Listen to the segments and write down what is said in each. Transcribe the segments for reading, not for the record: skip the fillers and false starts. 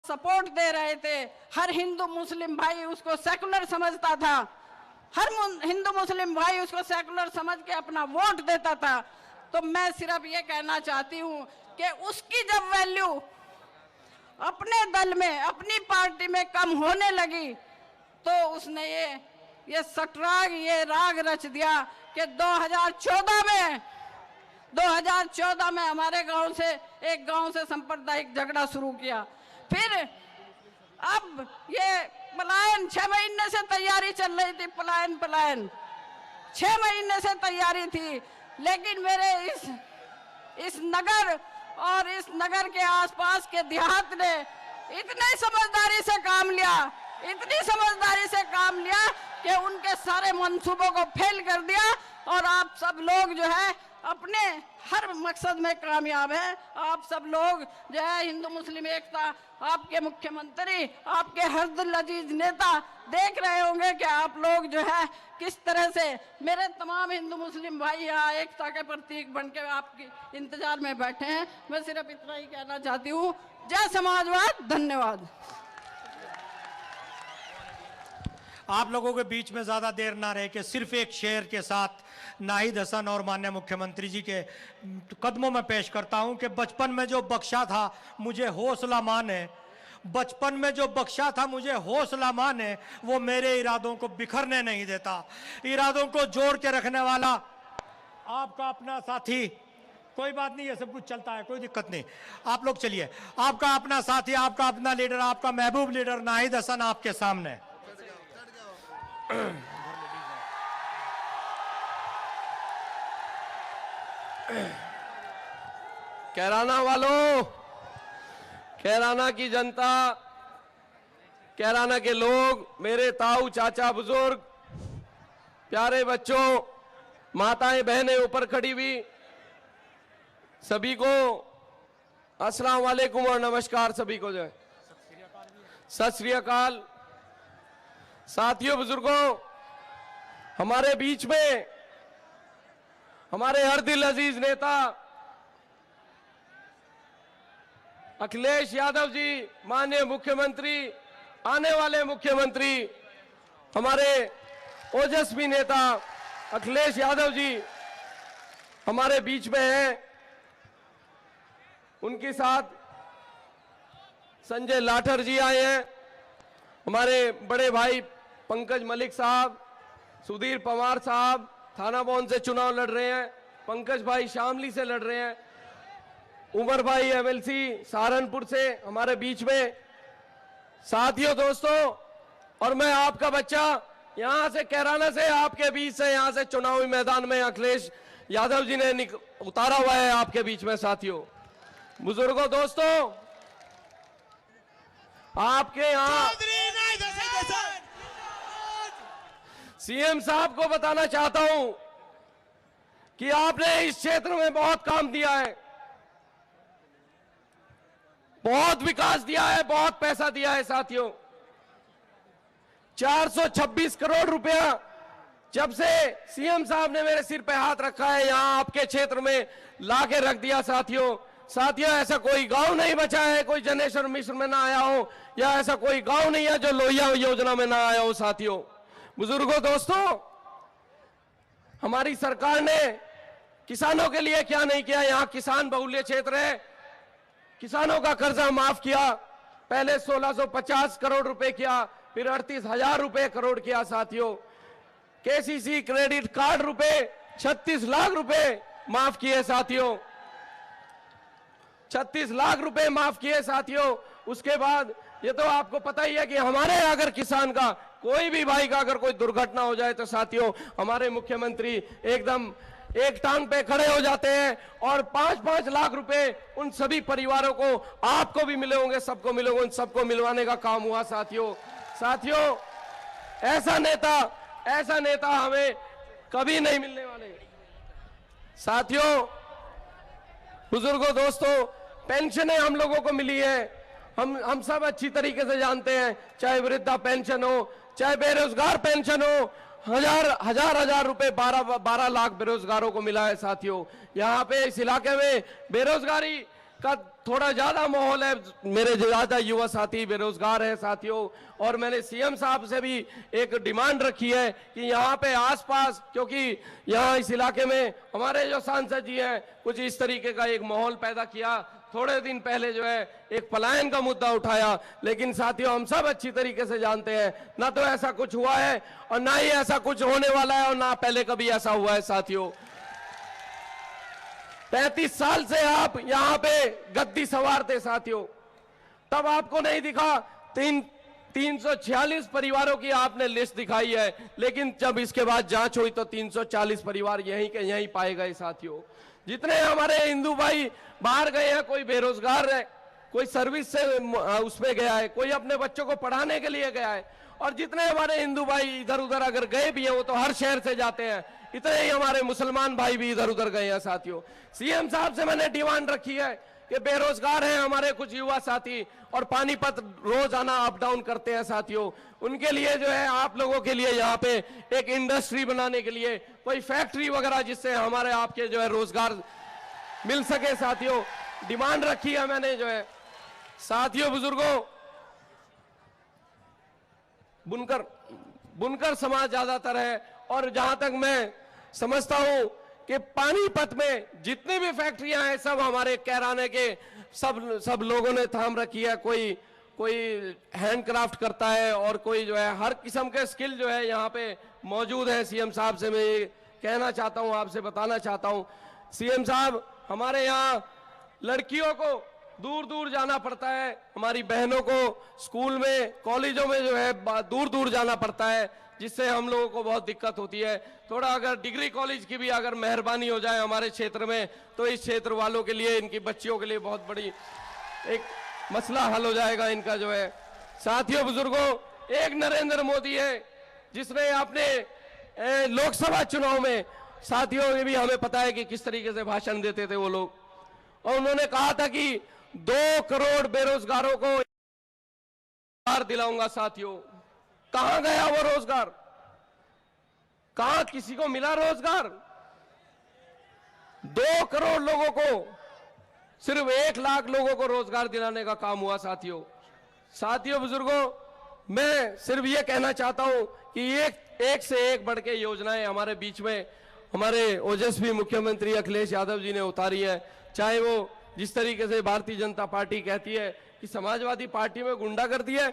Support दे रहे थे। हर हिंदू मुस्लिम भाई उसको सेकुलर समझता था, हर हिंदू मुस्लिम भाई उसको सेकुलर समझ के अपना वोट देता था। तो मैं सिर्फ ये कहना चाहती हूँ कि उसकी जब वैल्यू अपने दल में, अपनी पार्टी में कम होने लगी तो उसने ये सटराग, ये राग रच दिया कि 2014 में हमारे गांव से, एक गांव से सांप्रदायिक झगड़ा शुरू किया। फिर अब ये पलायन, 6 महीने से तैयारी चल रही थी, पलायन 6 महीने से तैयारी थी। लेकिन मेरे इस नगर और इस नगर के आसपास के देहात ने इतनी समझदारी से काम लिया कि उनके सारे मंसूबों को फेल कर दिया। और आप सब लोग जो है अपने हर मकसद में कामयाब हैं। आप सब लोग जो है हिंदू मुस्लिम एकता, आपके मुख्यमंत्री, आपके हर दिल अजीज नेता देख रहे होंगे कि आप लोग जो है किस तरह से, मेरे तमाम हिंदू मुस्लिम भाई यहाँ एकता के प्रतीक बन के आपके इंतजार में बैठे हैं। मैं सिर्फ इतना ही कहना चाहती हूँ, जय समाजवाद, धन्यवाद। आप लोगों के बीच में ज्यादा देर ना रहे कि सिर्फ एक शेर के साथ नाहिद हसन और माननीय मुख्यमंत्री जी के कदमों में पेश करता हूं कि बचपन में जो बख्शा था मुझे हौसला माने, बचपन में जो बख्शा था मुझे हौसला माने, वो मेरे इरादों को बिखरने नहीं देता। इरादों को जोड़ के रखने वाला आपका अपना साथी, कोई बात नहीं, ये सब कुछ चलता है, कोई दिक्कत नहीं, आप लोग चलिए। आपका अपना साथी, आपका अपना लीडर, आपका महबूब लीडर नाहिद हसन आपके सामने। कैराना वालों, कैराना की जनता, कैराना के लोग, मेरे ताऊ चाचा बुजुर्ग, प्यारे बच्चों, माताएं बहनें ऊपर खड़ी हुई, सभी को अस्सलाम वालेकुम और नमस्कार। सभी को जो है सत श्री अकाल। साथियों, बुजुर्गों, हमारे बीच में हमारे हर दिल अजीज नेता अखिलेश यादव जी, माननीय मुख्यमंत्री, आने वाले मुख्यमंत्री, हमारे ओजस्वी नेता अखिलेश यादव जी हमारे बीच में हैं। उनके साथ संजय लाठर जी आए हैं, हमारे बड़े भाई पंकज मलिक साहब, सुधीर पवार साहब थाना भवन से चुनाव लड़ रहे हैं, पंकज भाई शामली से लड़ रहे हैं, उमर भाई एमएलसी सहारनपुर से हमारे बीच में। साथियों, दोस्तों, और मैं आपका बच्चा यहां से, कैराना से, आपके बीच से, यहां से चुनावी मैदान में अखिलेश यादव जी ने उतारा हुआ है आपके बीच में। साथियों, बुजुर्गों, दोस्तों, आपके यहां सीएम साहब को बताना चाहता हूं कि आपने इस क्षेत्र में बहुत काम दिया है, बहुत विकास दिया है, बहुत पैसा दिया है। साथियों, 426 करोड़ रुपया जब से सीएम साहब ने मेरे सिर पे हाथ रखा है, यहां आपके क्षेत्र में लाके रख दिया। साथियों, ऐसा कोई गांव नहीं बचा है, कोई जनेश्वर मिश्र में ना आया हो, या ऐसा कोई गांव नहीं है जो लोहिया योजना में ना आया हो। साथियों, बुजुर्गों, दोस्तों, हमारी सरकार ने किसानों के लिए क्या नहीं किया। यहां किसान बहुल्य क्षेत्र है, किसानों का कर्जा माफ किया, पहले 1650 करोड़ रुपए किया, फिर 38,000 रुपए करोड़ किया। साथियों, केसीसी क्रेडिट कार्ड रुपए 36 लाख रुपए माफ किए। साथियों, 36 लाख रुपए माफ किए। साथियों, उसके बाद ये तो आपको पता ही है कि हमारे अगर किसान का, कोई भी भाई का अगर कोई दुर्घटना हो जाए तो साथियों, हमारे मुख्यमंत्री एकदम एक टांग पे खड़े हो जाते हैं और 5-5 लाख रुपए उन सभी परिवारों को, आपको भी मिले होंगे, सबको मिले होंगे, उन सबको मिलवाने का काम हुआ। साथियों, ऐसा नेता हमें कभी नहीं मिलने वाले। साथियों, बुजुर्गों, दोस्तों, पेंशनें हम लोगों को मिली है, हम सब अच्छी तरीके से जानते हैं, चाहे वृद्धा पेंशन हो, चाहे बेरोजगार पेंशन हो, हजार रुपए 12 लाख बेरोजगारों को मिला है। साथियों, यहाँ पे इस इलाके में बेरोजगारी का थोड़ा ज्यादा माहौल है, मेरे ज्यादा युवा साथी बेरोजगार है साथियों। और मैंने सीएम साहब से भी एक डिमांड रखी है कि यहाँ पे आसपास, क्योंकि यहाँ इस इलाके में हमारे जो सांसद जी हैं कुछ इस तरीके का एक माहौल पैदा किया। थोड़े दिन पहले जो है एक पलायन का मुद्दा उठाया, लेकिन साथियों हम सब अच्छी तरीके से जानते हैं ना तो ऐसा कुछ हुआ है और ना ही ऐसा कुछ होने वाला है और ना पहले कभी ऐसा हुआ है साथियों। 35 साल से आप यहां पे गद्दी सवार थे साथियों, तब आपको नहीं दिखा। 346 परिवारों की आपने लिस्ट दिखाई है, लेकिन जब इसके बाद जांच हुई तो 340 परिवार यहीं के यहीं पाए गए साथियों। जितने हमारे हिंदू भाई बाहर गए हैं, कोई बेरोजगार है, कोई सर्विस से उसमें गया है, कोई अपने बच्चों को पढ़ाने के लिए गया है, और जितने हमारे हिंदू भाई इधर उधर अगर गए भी हैं वो तो हर शहर से जाते हैं, इतने ही हमारे मुसलमान भाई भी इधर उधर गए हैं साथियों। सीएम साहब से मैंने डिमांड रखी है कि बेरोजगार हैं हमारे कुछ युवा साथी और पानीपत रोज आना अप डाउन करते हैं साथियों, उनके लिए जो है आप लोगों के लिए यहाँ पे एक इंडस्ट्री बनाने के लिए कोई फैक्ट्री वगैरह जिससे हमारे आपके जो है रोजगार मिल सके साथियों, डिमांड रखी है मैंने जो है। साथियों बुजुर्गों, बुनकर समाज ज्यादातर है, और जहां तक मैं समझता हूं कि पानीपत में जितनी भी फैक्ट्रियां हैं सब हमारे कैराने के सब लोगों ने थाम रखी है। कोई हैंडक्राफ्ट करता है और कोई जो है हर किस्म के स्किल जो है यहाँ पे मौजूद है। सीएम साहब से मैं ये कहना चाहता हूँ, आपसे बताना चाहता हूँ, सीएम साहब हमारे यहाँ लड़कियों को दूर दूर जाना पड़ता है, हमारी बहनों को स्कूल में कॉलेजों में जो है दूर दूर जाना पड़ता है, जिससे हम लोगों को बहुत दिक्कत होती है। थोड़ा अगर डिग्री कॉलेज की भी अगर मेहरबानी हो जाए हमारे क्षेत्र में तो इस क्षेत्र वालों के लिए, इनकी बच्चियों के लिए बहुत बड़ी एक मसला हल हो जाएगा इनका जो है। साथियों बुजुर्गों, एक नरेंद्र मोदी है जिसने अपने लोकसभा चुनाव में, साथियों ये भी हमें पता है कि किस तरीके से भाषण देते थे वो लोग, और उन्होंने कहा था कि 2 करोड़ बेरोजगारों को रोजगार दिलाऊंगा। साथियों कहां गया वो रोजगार? कहां किसी को मिला रोजगार? 2 करोड़ लोगों को, सिर्फ 1 लाख लोगों को रोजगार दिलाने का काम हुआ साथियों। साथियों बुजुर्गों, मैं सिर्फ ये कहना चाहता हूं कि एक से एक बढ़ के योजनाएं हमारे बीच में हमारे ओजस्वी मुख्यमंत्री अखिलेश यादव जी ने उतारी है। चाहे वो जिस तरीके से भारतीय जनता पार्टी कहती है कि समाजवादी पार्टी में गुंडागर्दी है,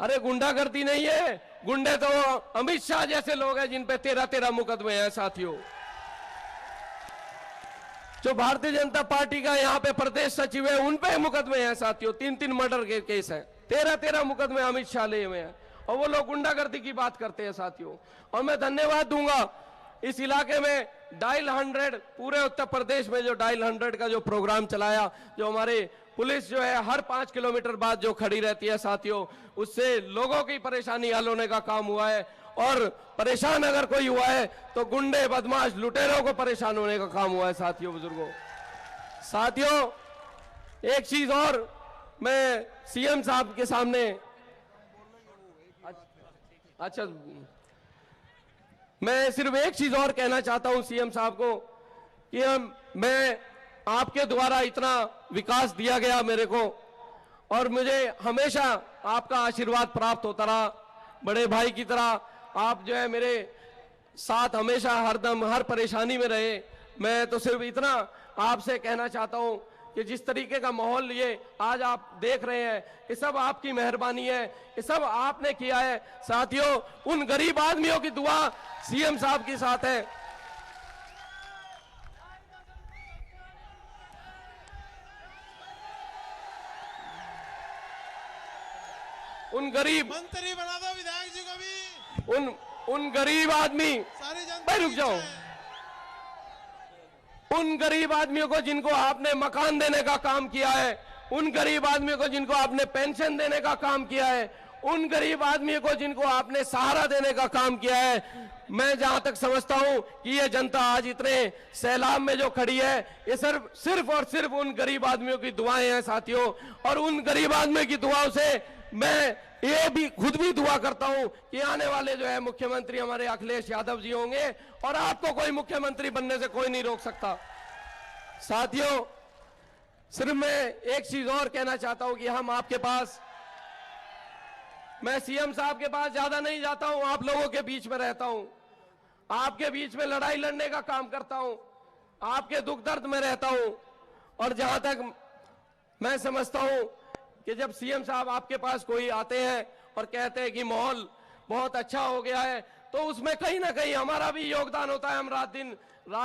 अरे गुंडागर्दी नहीं है, गुंडे तो अमित शाह जैसे लोग हैं जिन पे 13 मुकदमे हैं साथियों। जो भारतीय जनता पार्टी का यहाँ पे प्रदेश सचिव है उन पे मुकदमे हैं साथियों, 3 मर्डर के केस हैं, 13 मुकदमे अमित शाह ले हुए हैं, और वो लोग गुंडागर्दी की बात करते हैं साथियों। और मैं धन्यवाद दूंगा इस इलाके में डायल 100, पूरे उत्तर प्रदेश में जो डायल 100 का जो प्रोग्राम चलाया, जो हमारे पुलिस जो है हर 5 किलोमीटर बाद जो खड़ी रहती है साथियों, उससे लोगों की परेशानी हल होने का काम हुआ है। और परेशान अगर कोई हुआ है तो गुंडे बदमाश लुटेरों को परेशान होने का काम हुआ है साथियों बुजुर्गों। साथियों एक चीज और मैं सीएम साहब के सामने, अच्छा मैं सिर्फ एक चीज और कहना चाहता हूं सीएम साहब को कि मैं आपके द्वारा इतना विकास दिया गया मेरे को, और मुझे हमेशा आपका आशीर्वाद प्राप्त होता रहा, बड़े भाई की तरह आप जो है मेरे साथ हमेशा हरदम हर परेशानी में रहे। मैं तो सिर्फ इतना आपसे कहना चाहता हूं कि जिस तरीके का माहौल ये आज आप देख रहे हैं, ये सब आपकी मेहरबानी है, ये सब आपने किया है साथियों। उन गरीब आदमियों की दुआ सीएम साहब के साथ है। उन गरीब मंत्री बना दो विधायक जी को भी, उन गरीब आदमी, सारी जनता रुक जाओ, उन गरीब आदमियों को जिनको आपने मकान देने का काम किया है, उन गरीब आदमियों को जिनको आपने पेंशन देने का काम किया है, उन गरीब आदमियों को जिनको आपने सहारा देने का काम किया है, मैं जहां तक समझता हूं कि ये जनता आज इतने सैलाब में जो खड़ी है, ये सिर्फ और सिर्फ उन गरीब आदमियों की दुआएं हैं साथियों। और उन गरीब आदमियों की दुआओं से मैं ये भी खुद भी दुआ करता हूं कि आने वाले जो है मुख्यमंत्री हमारे अखिलेश यादव जी होंगे, और आपको कोई मुख्यमंत्री बनने से कोई नहीं रोक सकता। साथियों सिर्फ मैं एक चीज और कहना चाहता हूं कि हम आपके पास, मैं सीएम साहब के पास ज्यादा नहीं जाता हूं, आप लोगों के बीच में रहता हूं, आपके बीच में लड़ाई लड़ने का काम करता हूं, आपके दुख दर्द में रहता हूं। और जहां तक मैं समझता हूं कि जब सीएम साहब आपके पास कोई आते हैं और कहते हैं कि माहौल बहुत अच्छा हो गया है, तो उसमें कहीं ना कहीं हमारा भी योगदान होता है। हम रात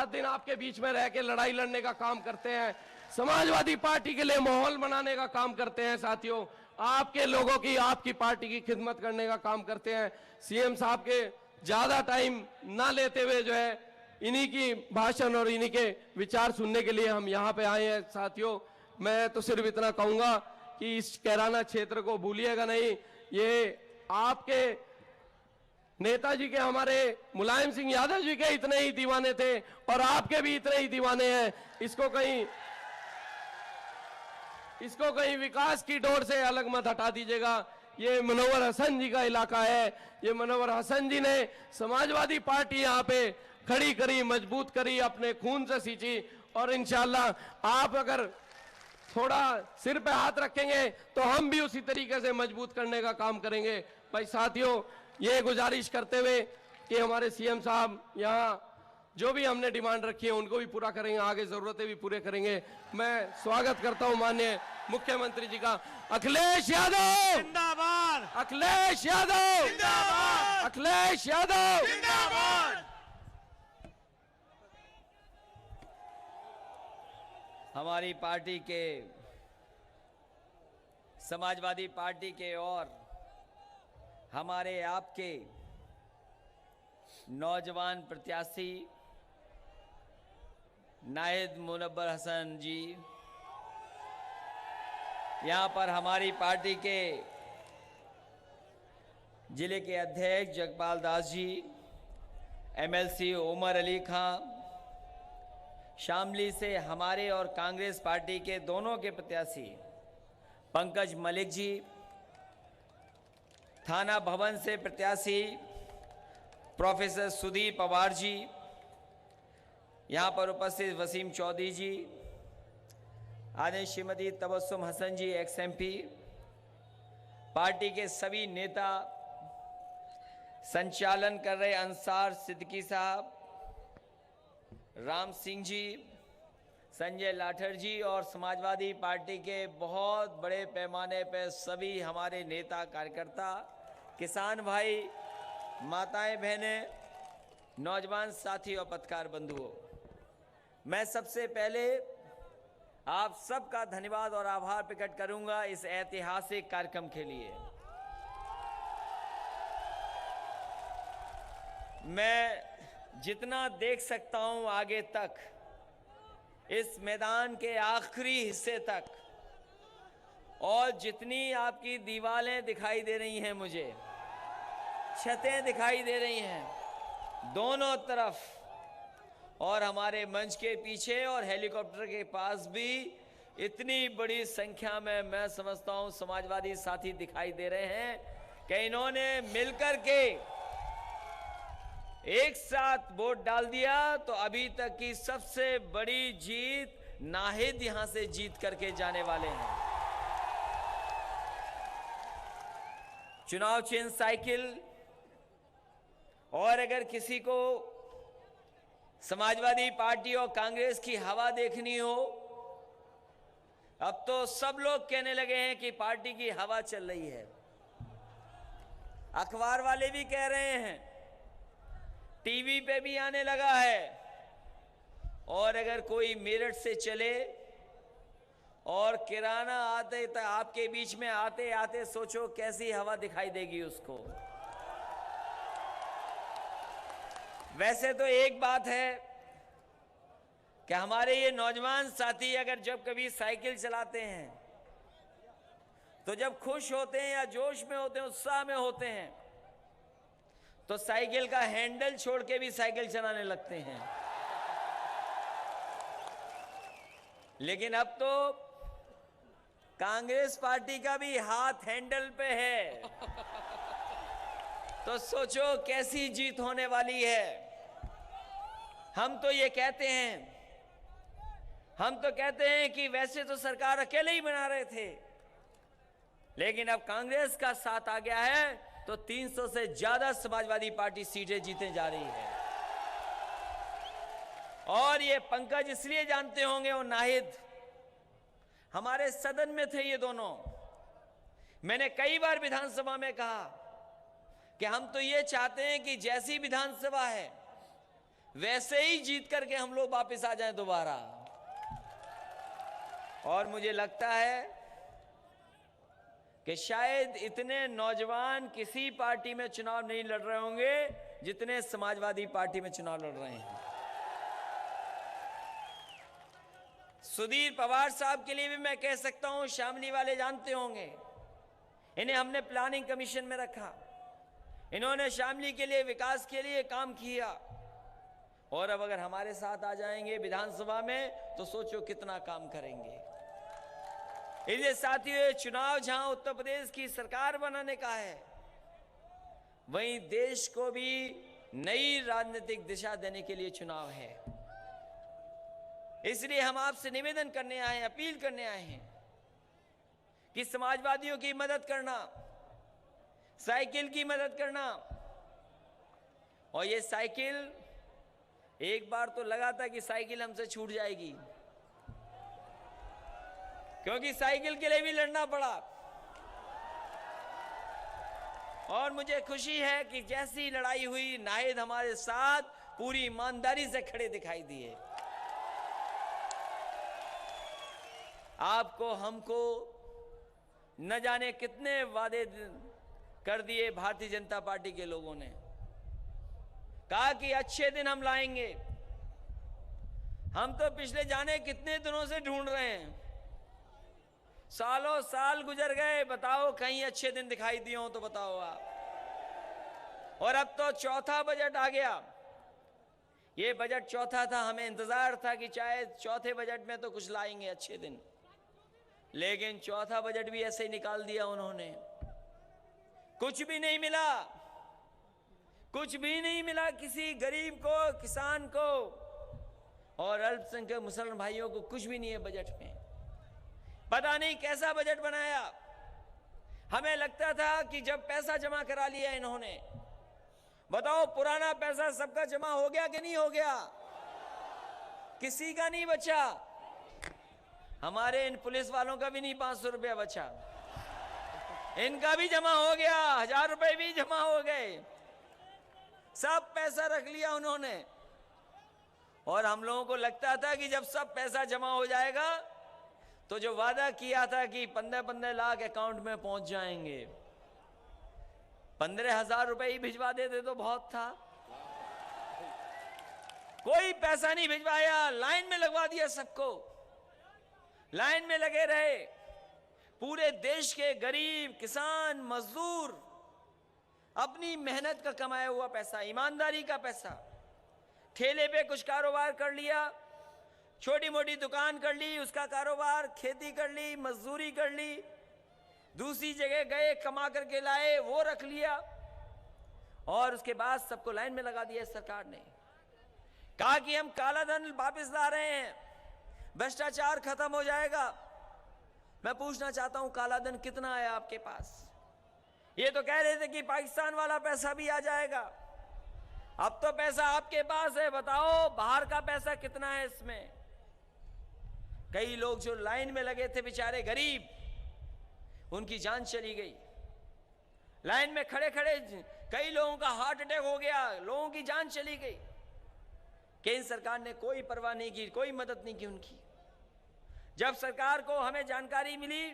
दिन आपके बीच में रह के लड़ाई लड़ने का काम करते हैं, समाजवादी पार्टी के लिए माहौल बनाने का काम करते हैं साथियों, आपके लोगों की, आपकी पार्टी की खिदमत करने का काम करते हैं। सीएम साहब के ज्यादा टाइम ना लेते हुए जो है इन्हीं की भाषण और इन्हीं के विचार सुनने के लिए हम यहाँ पे आए हैं साथियों। मैं तो सिर्फ इतना कहूंगा कि इस कैराना क्षेत्र को भूलिएगा नहीं। ये आपके नेताजी के, हमारे मुलायम सिंह यादव जी के इतने ही दीवाने थे और आपके भी इतने ही दीवाने हैं। इसको कहीं विकास की डोर से अलग मत हटा दीजिएगा। ये मनोवर हसन जी का इलाका है, ये मनोवर हसन जी ने समाजवादी पार्टी यहाँ पे खड़ी करी, मजबूत करी, अपने खून से सींची। और इंशाल्लाह आप अगर थोड़ा सिर पे हाथ रखेंगे तो हम भी उसी तरीके से मजबूत करने का काम करेंगे। भाई साथियों, ये गुजारिश करते हुए कि हमारे सीएम साहब यहाँ जो भी हमने डिमांड रखी है उनको भी पूरा करेंगे, आगे जरूरतें भी पूरे करेंगे। मैं स्वागत करता हूं माननीय मुख्यमंत्री जी का। अखिलेश यादव जिंदाबाद, अखिलेश यादव जिंदाबाद, अखिलेश यादव जिंदाबाद। हमारी पार्टी के, समाजवादी पार्टी के और हमारे आपके नौजवान प्रत्याशी नाहिद मुनव्वर हसन जी, यहाँ पर हमारी पार्टी के जिले के अध्यक्ष जगपाल दास जी, एमएलसी उमर अली खां, शामली से हमारे और कांग्रेस पार्टी के दोनों के प्रत्याशी पंकज मलिक जी, थाना भवन से प्रत्याशी प्रोफेसर सुदीप पवार जी, यहाँ पर उपस्थित वसीम चौधरी जी, आदरणीय श्रीमती तबस्सुम हसन जी एक्स एमपी, पार्टी के सभी नेता, संचालन कर रहे अंसार सिद्दीकी साहब, राम सिंह जी, संजय लाठर जी और समाजवादी पार्टी के बहुत बड़े पैमाने पर सभी हमारे नेता कार्यकर्ता, किसान भाई, माताएं बहनें, नौजवान साथी और पत्रकार बंधुओं, मैं सबसे पहले आप सबका धन्यवाद और आभार प्रकट करूंगा इस ऐतिहासिक कार्यक्रम के लिए। मैं जितना देख सकता हूं आगे तक, इस मैदान के आखिरी हिस्से तक, और जितनी आपकी दीवारें दिखाई दे रही हैं, मुझे छतें दिखाई दे रही हैं दोनों तरफ, और हमारे मंच के पीछे और हेलीकॉप्टर के पास भी इतनी बड़ी संख्या में मैं समझता हूं समाजवादी साथी दिखाई दे रहे हैं कि इन्होंने मिलकर के एक साथ वोट डाल दिया तो अभी तक की सबसे बड़ी जीत नाहिद यहां से जीत करके जाने वाले हैं। चुनाव चिन्ह साइकिल, और अगर किसी को समाजवादी पार्टी और कांग्रेस की हवा देखनी हो, अब तो सब लोग कहने लगे हैं कि पार्टी की हवा चल रही है, अखबार वाले भी कह रहे हैं, टीवी पे भी आने लगा है, और अगर कोई मेरठ से चले और किराना आते आपके बीच में आते आते सोचो कैसी हवा दिखाई देगी उसको। वैसे तो एक बात है कि हमारे ये नौजवान साथी अगर जब कभी साइकिल चलाते हैं तो जब खुश होते हैं या जोश में होते हैं, उत्साह में होते हैं, तो साइकिल का हैंडल छोड़ के भी साइकिल चलाने लगते हैं। लेकिन अब तो कांग्रेस पार्टी का भी हाथ हैंडल पे है, तो सोचो कैसी जीत होने वाली है। हम तो ये कहते हैं हम तो कहते हैं कि वैसे तो सरकार अकेले ही बना रहे थे, लेकिन अब कांग्रेस का साथ आ गया है तो 300 से ज्यादा समाजवादी पार्टी सीटें जीतने जा रही है। और ये पंकज इसलिए जानते होंगे और नाहिद हमारे सदन में थे ये दोनों। मैंने कई बार विधानसभा में कहा कि हम तो ये चाहते हैं कि जैसी विधानसभा है वैसे ही जीत करके हम लोग वापस आ जाएं दोबारा। और मुझे लगता है कि शायद इतने नौजवान किसी पार्टी में चुनाव नहीं लड़ रहे होंगे जितने समाजवादी पार्टी में चुनाव लड़ रहे हैं। सुधीर पवार साहब के लिए भी मैं कह सकता हूं, शामली वाले जानते होंगे, इन्हें हमने प्लानिंग कमीशन में रखा, इन्होंने शामली के लिए विकास के लिए काम किया, और अब अगर हमारे साथ आ जाएंगे विधानसभा में तो सोचो कितना काम करेंगे। इसलिए साथियों, चुनाव जहां उत्तर प्रदेश की सरकार बनाने का है, वहीं देश को भी नई राजनीतिक दिशा देने के लिए चुनाव है। इसलिए हम आपसे निवेदन करने आए हैं, अपील करने आए हैं कि समाजवादियों की मदद करना, साइकिल की मदद करना। और ये साइकिल, एक बार तो लगा था कि साइकिल हमसे छूट जाएगी, क्योंकि साइकिल के लिए भी लड़ना पड़ा। और मुझे खुशी है कि जैसी लड़ाई हुई, नाहिद हमारे साथ पूरी ईमानदारी से खड़े दिखाई दिए। आपको हमको न जाने कितने वादे कर दिए भारतीय जनता पार्टी के लोगों ने, कहा कि अच्छे दिन हम लाएंगे। हम तो पिछले जाने कितने दिनों से ढूंढ रहे हैं, सालों साल गुजर गए, बताओ कहीं अच्छे दिन दिखाई दिए हो तो बताओ आप। और अब तो चौथा बजट आ गया। ये बजट चौथा था, हमें इंतजार था कि चाहे चौथे बजट में तो कुछ लाएंगे अच्छे दिन, लेकिन चौथा बजट भी ऐसे ही निकाल दिया उन्होंने। कुछ भी नहीं मिला, कुछ भी नहीं मिला किसी गरीब को, किसान को और अल्पसंख्यक मुसलमान भाइयों को, कुछ भी नहीं है बजट में। पता नहीं कैसा बजट बनाया। हमें लगता था कि जब पैसा जमा करा लिया इन्होंने, बताओ पुराना पैसा सबका जमा हो गया कि नहीं हो गया? किसी का नहीं बचा। हमारे इन पुलिस वालों का भी नहीं 500 रुपया बचा, इनका भी जमा हो गया, 1000 रुपए भी जमा हो गए, सब पैसा रख लिया उन्होंने। और हम लोगों को लगता था कि जब सब पैसा जमा हो जाएगा तो जो वादा किया था कि 15-15 लाख अकाउंट में पहुंच जाएंगे, 15,000 रुपए ही भिजवा देते तो बहुत था। कोई पैसा नहीं भिजवाया, लाइन में लगवा दिया सबको, लाइन में लगे रहे। पूरे देश के गरीब, किसान, मजदूर अपनी मेहनत का कमाया हुआ पैसा, ईमानदारी का पैसा, ठेले पे कुछ कारोबार कर लिया, छोटी मोटी दुकान कर ली, उसका कारोबार, खेती कर ली, मजदूरी कर ली, दूसरी जगह गए कमा करके लाए, वो रख लिया, और उसके बाद सबको लाइन में लगा दिया। सरकार ने कहा कि हम काला धन वापस ला रहे हैं, भ्रष्टाचार खत्म हो जाएगा। मैं पूछना चाहता हूं, काला धन कितना है आपके पास? ये तो कह रहे थे कि पाकिस्तान वाला पैसा भी आ जाएगा। अब तो पैसा आपके पास है, बताओ बाहर का पैसा कितना है इसमें? कई लोग जो लाइन में लगे थे बेचारे गरीब, उनकी जान चली गई। लाइन में खड़े खड़े कई लोगों का हार्ट अटैक हो गया, लोगों की जान चली गई। केंद्र सरकार ने कोई परवाह नहीं की, कोई मदद नहीं की उनकी। जब सरकार को हमें जानकारी मिली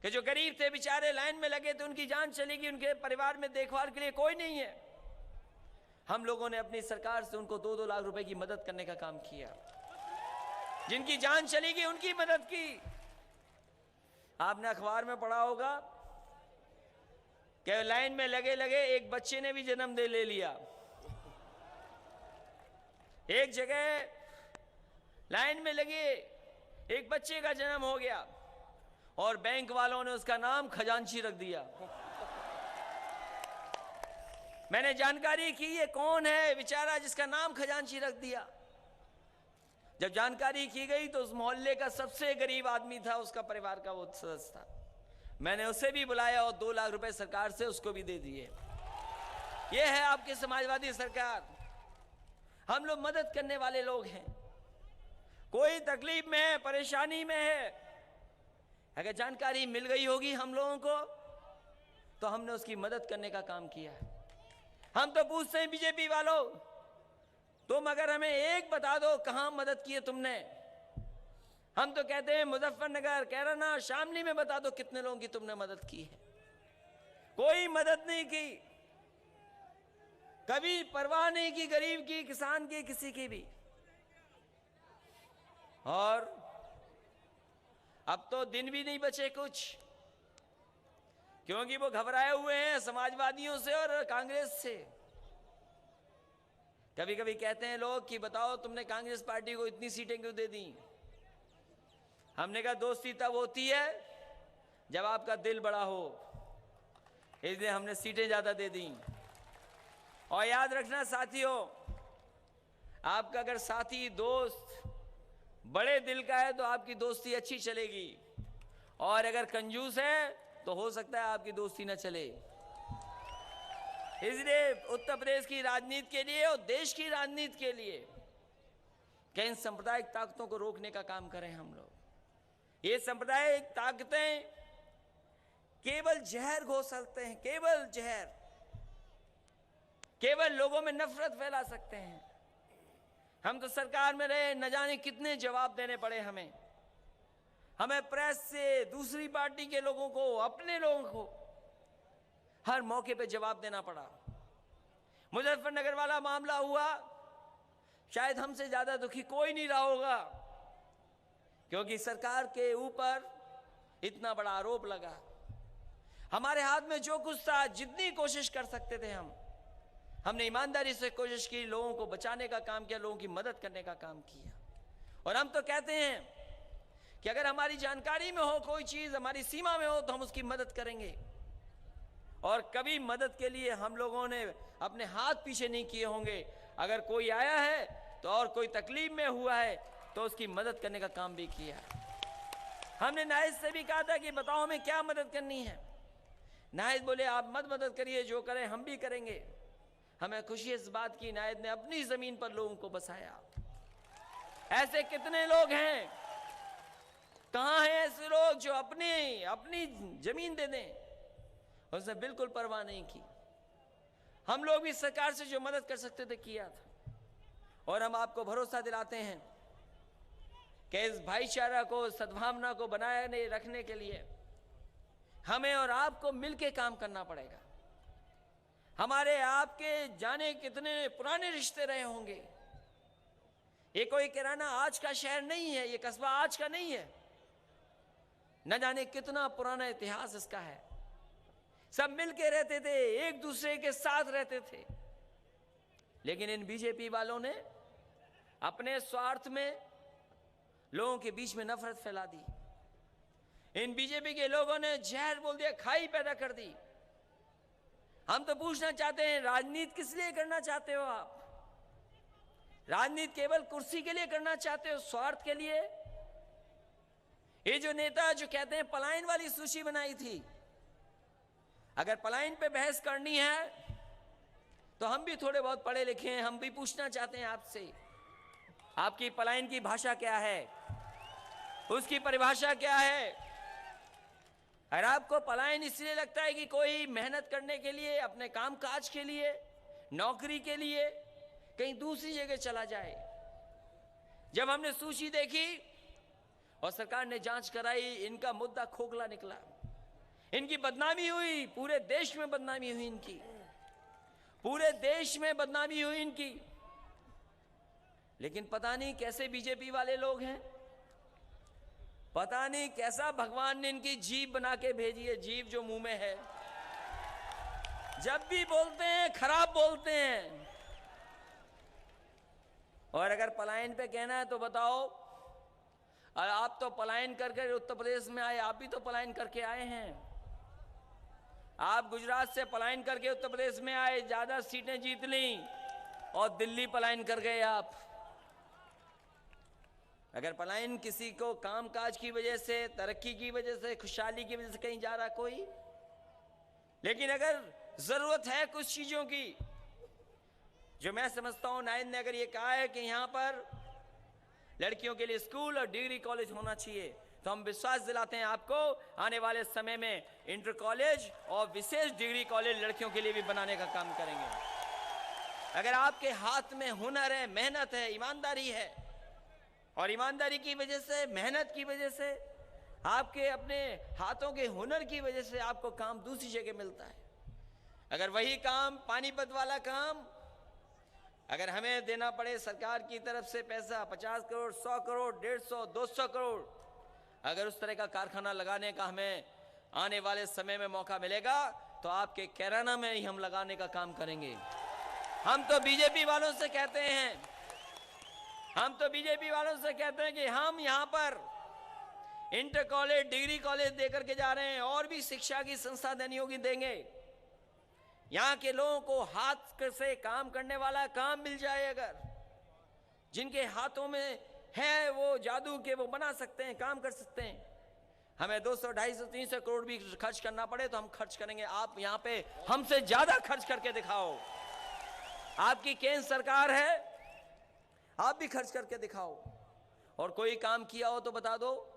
कि जो गरीब थे बेचारे लाइन में लगे थे, उनकी जान चली गई, उनके परिवार में देखभाल के लिए कोई नहीं है, हम लोगों ने अपनी सरकार से उनको 2-2 लाख रुपए की मदद करने का काम किया। जिनकी जान चली गई उनकी मदद की। आपने अखबार में पढ़ा होगा कि लाइन में लगे लगे एक बच्चे ने भी जन्म दे ले लिया। एक जगह लाइन में लगे एक बच्चे का जन्म हो गया और बैंक वालों ने उसका नाम खजांची रख दिया। मैंने जानकारी की ये कौन है बेचारा जिसका नाम खजांची रख दिया। जब जानकारी की गई तो उस मोहल्ले का सबसे गरीब आदमी था, उसका परिवार का वो सदस्य था। मैंने उसे भी बुलाया और 2 लाख रुपए सरकार से उसको भी दे दिए। ये है आपकी समाजवादी सरकार। हम लोग मदद करने वाले लोग हैं। कोई तकलीफ में है, परेशानी में है, अगर जानकारी मिल गई होगी हम लोगों को तो हमने उसकी मदद करने का काम किया है। हम तो पूछते हैं बीजेपी वालों, तुम अगर हमें एक बता दो कहां मदद की है तुमने। हम तो कहते हैं मुजफ्फरनगर, कैराना, शामली में बता दो कितने लोगों की तुमने मदद की है। कोई मदद नहीं की, कभी परवाह नहीं की गरीब की, किसान की, किसी की भी। और अब तो दिन भी नहीं बचे कुछ, क्योंकि वो घबराए हुए हैं समाजवादियों से और कांग्रेस से। कभी कभी कहते हैं लोग कि बताओ तुमने कांग्रेस पार्टी को इतनी सीटें क्यों दे दी। हमने कहा दोस्ती तब होती है जब आपका दिल बड़ा हो, इसलिए हमने सीटें ज्यादा दे दी। और याद रखना साथियों, आपका अगर साथी दोस्त बड़े दिल का है तो आपकी दोस्ती अच्छी चलेगी, और अगर कंजूस है तो हो सकता है आपकी दोस्ती न चले। इसलिए उत्तर प्रदेश की राजनीति के लिए और देश की राजनीति के लिए कई सांप्रदायिक ताकतों को रोकने का काम करें हम लोग। ये सांप्रदायिक ताकतें केवल जहर घोल सकते हैं, केवल जहर, केवल लोगों में नफरत फैला सकते हैं। हम तो सरकार में रहे, न जाने कितने जवाब देने पड़े हमें प्रेस से, दूसरी पार्टी के लोगों को, अपने लोगों को हर मौके पे जवाब देना पड़ा। मुजफ्फरनगर वाला मामला हुआ, शायद हमसे ज्यादा दुखी कोई नहीं रहा होगा, क्योंकि सरकार के ऊपर इतना बड़ा आरोप लगा। हमारे हाथ में जो कुछ था, जितनी कोशिश कर सकते थे हमने ईमानदारी से कोशिश की, लोगों को बचाने का काम किया, लोगों की मदद करने का काम किया। और हम तो कहते हैं कि अगर हमारी जानकारी में हो कोई चीज, हमारी सीमा में हो, तो हम उसकी मदद करेंगे। और कभी मदद के लिए हम लोगों ने अपने हाथ पीछे नहीं किए होंगे। अगर कोई आया है तो और कोई तकलीफ में हुआ है तो उसकी मदद करने का काम भी किया। हमने नाहिद से भी कहा था कि बताओ हमें क्या मदद करनी है। नाहिद बोले आप मत मदद करिए, जो करें हम भी करेंगे। हमें खुशी इस बात की, नाहिद ने अपनी जमीन पर लोगों को बसाया। ऐसे कितने लोग हैं, कहां हैं ऐसे लोग जो अपनी जमीन दे दें, उसने बिल्कुल परवाह नहीं की। हम लोग भी सरकार से जो मदद कर सकते थे किया था। और हम आपको भरोसा दिलाते हैं कि इस भाईचारा को, सद्भावना को बनाए रखने के लिए हमें और आपको मिलकर काम करना पड़ेगा। हमारे आपके जाने कितने पुराने रिश्ते रहे होंगे। ये कोई किराना आज का शहर नहीं है, ये कस्बा आज का नहीं है, न जाने कितना पुराना इतिहास इसका है। सब मिलके रहते थे, एक दूसरे के साथ रहते थे। लेकिन इन बीजेपी वालों ने अपने स्वार्थ में लोगों के बीच में नफरत फैला दी। इन बीजेपी के लोगों ने जहर बोल दिया, खाई पैदा कर दी। हम तो पूछना चाहते हैं, राजनीति किस लिए करना चाहते हो आप? राजनीति केवल कुर्सी के लिए करना चाहते हो, स्वार्थ के लिए? ये जो नेता जो कहते हैं पलायन वाली सूची बनाई थी, अगर पलायन पे बहस करनी है तो हम भी थोड़े बहुत पढ़े लिखे हैं, हम भी पूछना चाहते हैं आपसे, आपकी पलायन की भाषा क्या है, उसकी परिभाषा क्या है? अगर आपको पलायन इसलिए लगता है कि कोई मेहनत करने के लिए, अपने काम काज के लिए, नौकरी के लिए कहीं दूसरी जगह चला जाए। जब हमने सूची देखी और सरकार ने जांच कराई, इनका मुद्दा खोखला निकला, इनकी बदनामी हुई, पूरे देश में बदनामी हुई इनकी, पूरे देश में बदनामी हुई इनकी। लेकिन पता नहीं कैसे बीजेपी वाले लोग हैं, पता नहीं कैसा भगवान ने इनकी जीभ बना के भेजी है, जीभ जो मुंह में है, जब भी बोलते हैं खराब बोलते हैं। और अगर पलायन पे कहना है तो बताओ, और आप तो पलायन करके उत्तर प्रदेश में आए, आप भी तो पलायन करके आए हैं। आप गुजरात से पलायन करके उत्तर प्रदेश में आए, ज्यादा सीटें जीत ली और दिल्ली पलायन कर गए आप। अगर पलायन किसी को कामकाज की वजह से, तरक्की की वजह से, खुशहाली की वजह से कहीं जा रहा कोई, लेकिन अगर जरूरत है कुछ चीजों की, जो मैं समझता हूं नायद ने अगर ये कहा है कि यहां पर लड़कियों के लिए स्कूल और डिग्री कॉलेज होना चाहिए, तो हम विश्वास दिलाते हैं आपको आने वाले समय में इंटर कॉलेज और विशेष डिग्री कॉलेज लड़कियों के लिए भी बनाने का काम करेंगे। अगर आपके हाथ में हुनर है, मेहनत है, ईमानदारी है, और ईमानदारी की वजह से, मेहनत की वजह से, आपके अपने हाथों के हुनर की वजह से आपको काम दूसरी जगह मिलता है। अगर वही काम, पानीपत वाला काम, अगर हमें देना पड़े सरकार की तरफ से पैसा 50 करोड़, 100 करोड़, 150, 200 करोड़, अगर उस तरह का कारखाना लगाने का हमें आने वाले समय में मौका मिलेगा, तो आपके कैराना में ही हम लगाने का काम करेंगे। हम तो बीजेपी वालों से कहते हैं, कि हम यहां पर इंटर कॉलेज, डिग्री कॉलेज देकर के जा रहे हैं, और भी शिक्षा की संस्था देनी होगी, देंगे। यहां के लोगों को हाथ से काम करने वाला काम मिल जाए, अगर जिनके हाथों में है वो जादू के, वो बना सकते हैं, काम कर सकते हैं। हमें 200, 250, 300 करोड़ भी खर्च करना पड़े तो हम खर्च करेंगे। आप यहां पे हमसे ज्यादा खर्च करके दिखाओ। आपकी केंद्र सरकार है, आप भी खर्च करके दिखाओ। और कोई काम किया हो तो बता दो।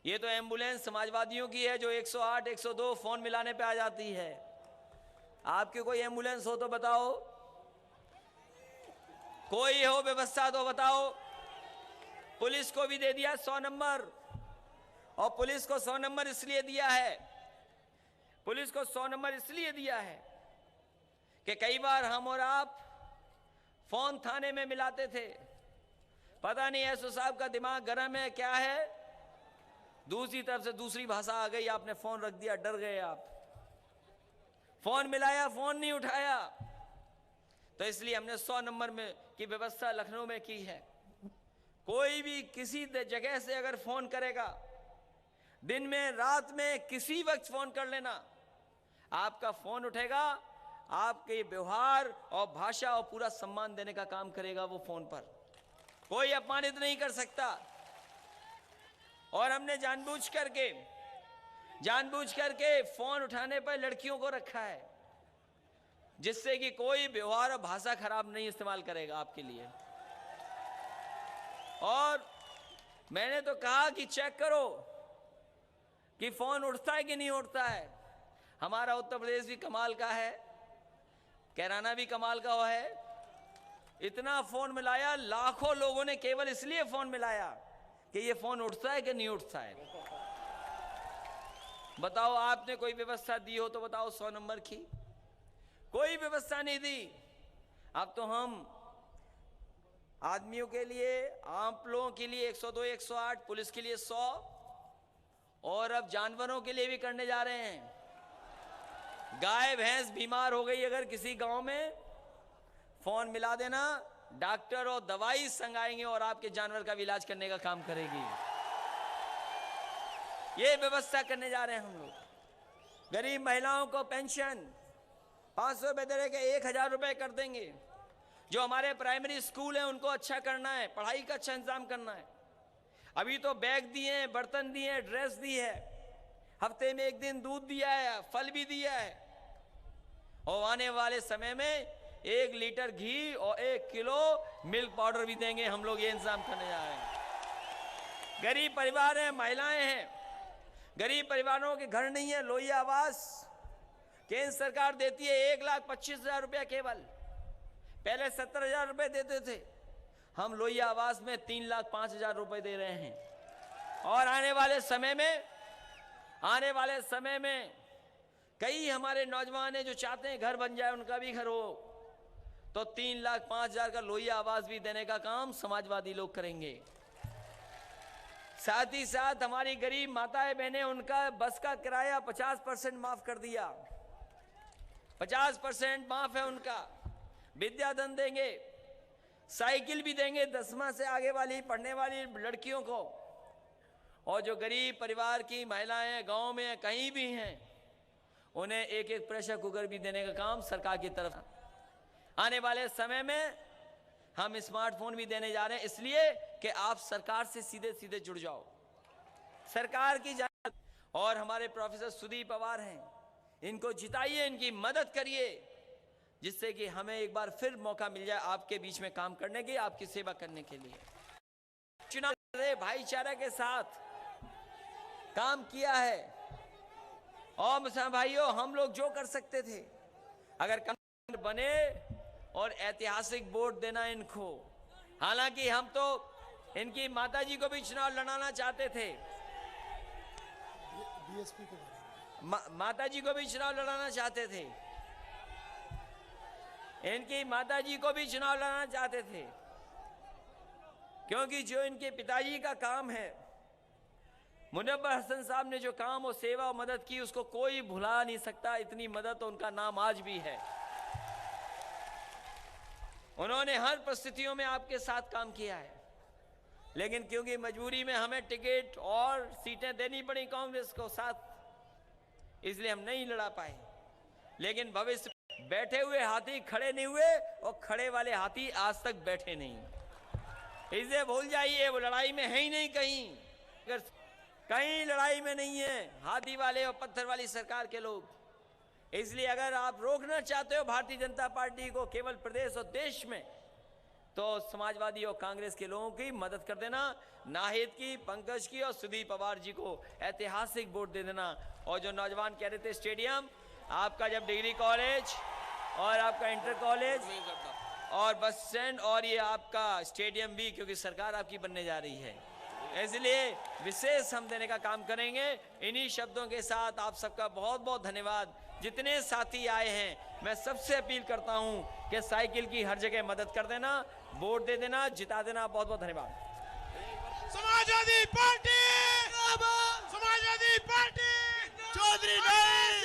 ये तो एम्बुलेंस समाजवादियों की है जो 108, 102 फोन मिलाने पे आ जाती है। आपकी कोई एम्बुलेंस हो तो बताओ, कोई हो व्यवस्था तो बताओ। पुलिस को भी दे दिया 100 नंबर, और पुलिस को 100 नंबर इसलिए दिया है, पुलिस को 100 नंबर इसलिए दिया है कि कई बार हम और आप फोन थाने में मिलाते थे, पता नहीं एसओ साहब का दिमाग गर्म है क्या है, दूसरी तरफ से दूसरी भाषा आ गई, आपने फोन रख दिया, डर गए आप, फोन मिलाया, फोन नहीं उठाया। तो इसलिए हमने 100 नंबर में की व्यवस्था लखनऊ में की है। कोई भी किसी जगह से अगर फोन करेगा, दिन में, रात में, किसी वक्त फोन कर लेना, आपका फोन उठेगा, आपके व्यवहार और भाषा और पूरा सम्मान देने का काम करेगा वो फोन पर, कोई अपमानित नहीं कर सकता। और हमने जानबूझ करके फोन उठाने पर लड़कियों को रखा है, जिससे कि कोई व्यवहार और भाषा खराब नहीं इस्तेमाल करेगा आपके लिए। और मैंने तो कहा कि चेक करो कि फोन उठता है कि नहीं उठता है। हमारा उत्तर प्रदेश भी कमाल का है, कैराना भी कमाल का है। इतना फोन मिलाया, लाखों लोगों ने केवल इसलिए फोन मिलाया कि ये फोन उठता है कि नहीं उठता है। बताओ, आपने कोई व्यवस्था दी हो तो बताओ 100 नंबर की। कोई व्यवस्था नहीं दी। अब तो हम आदमियों के लिए, आप लोगों के लिए 102, 108, पुलिस के लिए 100, और अब जानवरों के लिए भी करने जा रहे हैं। गाय भैंस बीमार हो गई अगर किसी गांव में, फोन मिला देना, डॉक्टर और दवाई संग आएंगे और आपके जानवर का भी इलाज करने का काम करेगी। ये व्यवस्था करने जा रहे हैं हम लोग। गरीब महिलाओं को पेंशन 500 रुपए दे के 1000 रुपए कर देंगे। जो हमारे प्राइमरी स्कूल हैं उनको अच्छा करना है, पढ़ाई का अच्छा इंतजाम करना है। अभी तो बैग दिए हैं, बर्तन दिए हैं, ड्रेस दी है, हफ्ते में 1 दिन दूध दिया है, फल भी दिया है, और आने वाले समय में 1 लीटर घी और 1 किलो मिल्क पाउडर भी देंगे। हम लोग ये इंतजाम करने जा रहे हैं। गरीब परिवार हैं, महिलाएं हैं, गरीब परिवारों के घर नहीं है, लोहिया आवास केंद्र सरकार देती है 1,25,000 रुपया केवल। पहले 70,000 रुपए देते थे, हम लोहिया आवास में 3,05,000 रुपए दे रहे हैं। और आने वाले समय में कई हमारे नौजवान हैं जो चाहते हैं घर बन जाए, उनका भी घर हो, तो 3,05,000 का लोहिया आवास भी देने का काम समाजवादी लोग करेंगे। साथ ही साथ हमारी गरीब माताएं बहनें, उनका बस का किराया 50% माफ कर दिया, 50% माफ है उनका। विद्याधन देंगे, साइकिल भी देंगे 10वां से आगे वाली पढ़ने वाली लड़कियों को। और जो गरीब परिवार की महिलाएं गांव में कहीं भी हैं, उन्हें 1-1 प्रेशर कुकर भी देने का काम सरकार की तरफ। आने वाले समय में हम स्मार्टफोन भी देने जा रहे हैं, इसलिए कि आप सरकार से सीधे सीधे जुड़ जाओ, सरकार की जान। और हमारे प्रोफेसर सुदीप पवार हैं, इनको जिताइए, इनकी मदद करिए, जिससे कि हमें एक बार फिर मौका मिल जाए आपके बीच में काम करने की, आपकी सेवा करने के लिए। चुनाव भाईचारा के साथ काम किया है। और मुसलमान भाइयों, हम लोग जो कर सकते थे, अगर काम बने और ऐतिहासिक वोट देना इनको, हालांकि हम तो इनकी माताजी को भी चुनाव लड़ाना चाहते थे, माताजी को भी चुनाव लड़ाना चाहते थे, इनकी माताजी को भी चुनाव लड़ाना चाहते थे, क्योंकि जो इनके पिताजी का काम है, मुनव्वर हसन साहब ने जो काम और सेवा और मदद की, उसको कोई भुला नहीं सकता। इतनी मदद तो उनका नाम आज भी है। उन्होंने हर परिस्थितियों में आपके साथ काम किया है, लेकिन क्योंकि मजबूरी में हमें टिकट और सीटें देनी पड़ी कांग्रेस को साथ, इसलिए हम नहीं लड़ा पाए। लेकिन भविष्य बैठे हुए हाथी खड़े नहीं हुए, और खड़े वाले हाथी आज तक बैठे नहीं। इसे भूल जाइए, वो लड़ाई में है ही नहीं कहीं, अगर कहीं लड़ाई में नहीं है हाथी वाले और पत्थर वाली सरकार के लोग। इसलिए अगर आप रोकना चाहते हो भारतीय जनता पार्टी को केवल प्रदेश और देश में, तो समाजवादी और कांग्रेस के लोगों की मदद कर देना, नाहिद की, पंकज की और सुदीप पवार जी को ऐतिहासिक वोट दे देना। और जो नौजवान कह रहे थे स्टेडियम, आपका जब डिग्री कॉलेज और आपका इंटर कॉलेज और बस स्टैंड और ये आपका स्टेडियम भी, क्योंकि सरकार आपकी बनने जा रही है, इसलिए विशेष हम देने का काम करेंगे। इन्हीं शब्दों के साथ आप सबका बहुत बहुत धन्यवाद। जितने साथी आए हैं, मैं सबसे अपील करता हूं कि साइकिल की हर जगह मदद कर देना, वोट दे देना, जिता देना। बहुत बहुत धन्यवाद। समाजवादी पार्टी, समाजवादी पार्टी, चौधरी नहीं।